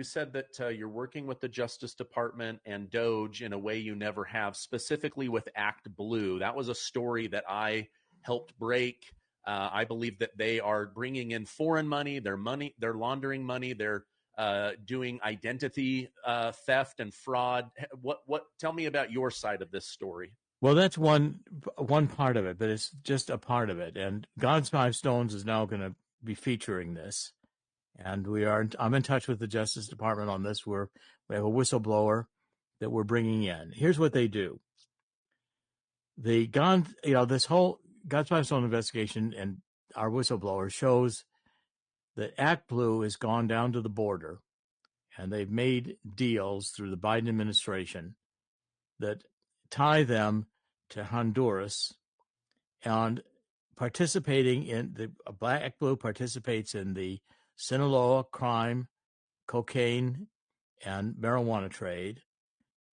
You said that you're working with the Justice Department and DOJ in a way you never have, specifically with Act Blue. That was a story that I helped break. I believe that they are bringing in foreign money. They're laundering money. They're doing identity theft and fraud. Tell me about your side of this story. Well, that's one part of it, but it's just a part of it. And God's Five Stones is now going to be featuring this. And I'm in touch with the Justice Department on this. We have a whistleblower that we're bringing in. Here's what they do. This whole God's Five Stones investigation and our whistleblower shows that Act Blue has gone down to the border and they've made deals through the Biden administration that tie them to Honduras, and participating in the Act Blue participates in the Sinaloa crime, cocaine, and marijuana trade.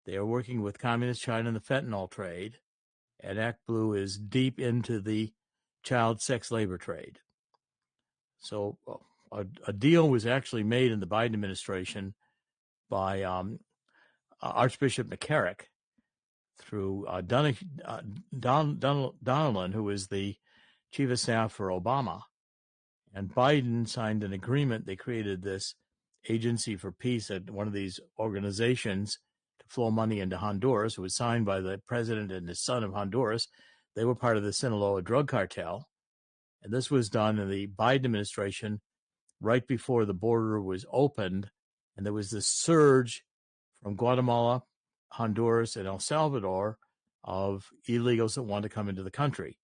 They are working with Communist China in the fentanyl trade, and Act Blue is deep into the child sex labor trade. So a deal was actually made in the Biden administration by Archbishop McCarrick through Donilon, who was the chief of staff for Obama. And Biden signed an agreement. They created this Agency for Peace at one of these organizations to flow money into Honduras. It was signed by the president and his son of Honduras. They were part of the Sinaloa drug cartel. And this was done in the Biden administration right before the border was opened. And there was this surge from Guatemala, Honduras, and El Salvador of illegals that wanted to come into the country.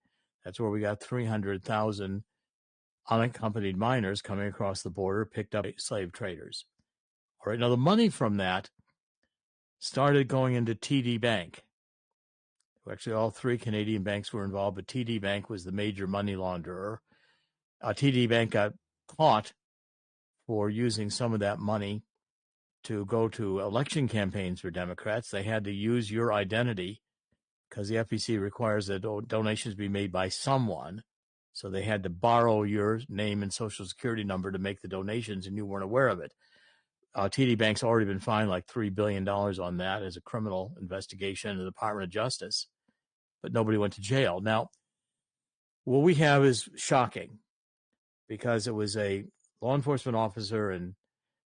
That's where we got 300,000 unaccompanied minors coming across the border, picked up slave traders. All right, now the money from that started going into TD Bank. Actually, all three Canadian banks were involved, but TD Bank was the major money launderer. TD Bank got caught for using some of that money to go to election campaigns for Democrats. They had to use your identity because the FEC requires that donations be made by someone. So they had to borrow your name and social security number to make the donations, and you weren't aware of it. TD Bank's already been fined like $3 billion on that as a criminal investigation in the Department of Justice, but nobody went to jail. Now, what we have is shocking because it was a law enforcement officer in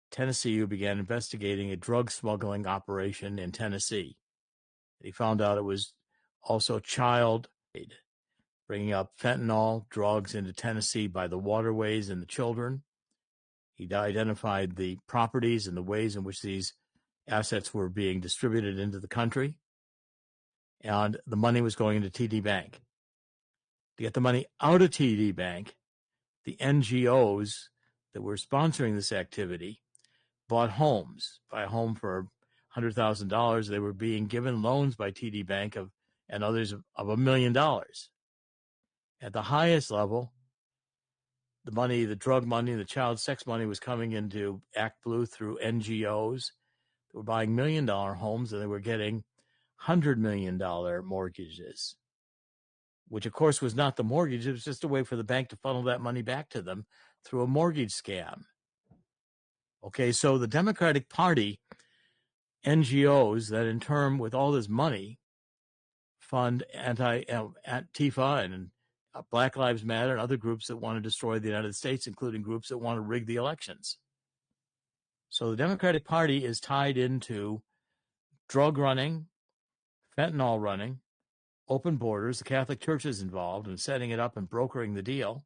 Tennessee who began investigating a drug smuggling operation in Tennessee. He found out it was also child aid, bringing up fentanyl drugs into Tennessee by the waterways and the children. He identified the properties and the ways in which these assets were being distributed into the country. And the money was going into TD Bank. To get the money out of TD Bank, the NGOs that were sponsoring this activity bought homes. Buy a home for $100,000. They were being given loans by TD Bank and others of $1 million. At the highest level, the money, the drug money, the child sex money was coming into Act Blue through NGOs that were buying $1 million homes, and they were getting $100 million mortgages, which of course was not the mortgage. It was just a way for the bank to funnel that money back to them through a mortgage scam. Okay, so the Democratic Party NGOs that in turn with all this money fund Antifa and Black Lives Matter and other groups that want to destroy the United States, including groups that want to rig the elections. So the Democratic Party is tied into drug running, fentanyl running, open borders. The Catholic Church is involved in setting it up and brokering the deal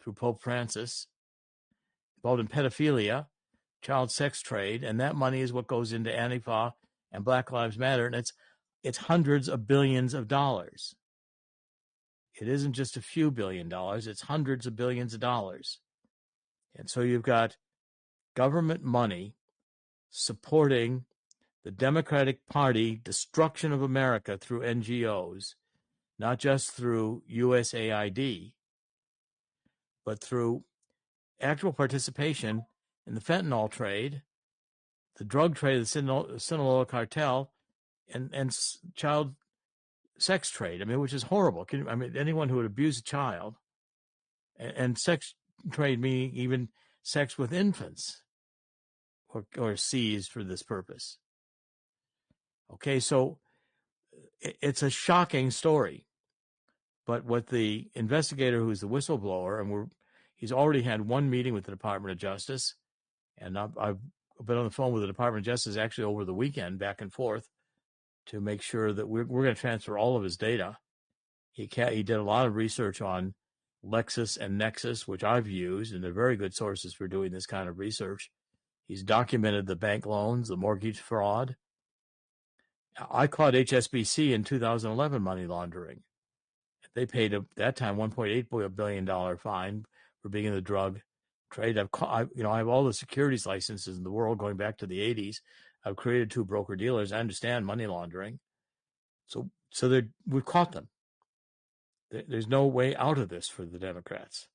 through Pope Francis, involved in pedophilia, child sex trade, and that money is what goes into Antifa and Black Lives Matter, and it's hundreds of billions of dollars. It isn't just a few $1 billion, it's hundreds of billions of dollars. And so you've got government money supporting the Democratic Party destruction of America through NGOs, not just through USAID, but through actual participation in the fentanyl trade, the drug trade, the Sinaloa cartel, and child sex trade. I mean, which is horrible. Anyone who would abuse a child, and sex trade meaning even sex with infants, or seized for this purpose. Okay, so it's a shocking story. But what the investigator, who's the whistleblower, and he's already had one meeting with the Department of Justice, and I've been on the phone with the Department of Justice actually over the weekend, back and forth, to make sure that we're going to transfer all of his data. He did a lot of research on Lexis and Nexus, which I've used, and they're very good sources for doing this kind of research. He's documented the bank loans, the mortgage fraud. I caught HSBC in 2011 money laundering. They paid at that time $1.8 billion fine for being in the drug trade. I have all the securities licenses in the world going back to the 80s. I've created 2 broker dealers. I understand money laundering. So we've caught them. There's no way out of this for the Democrats.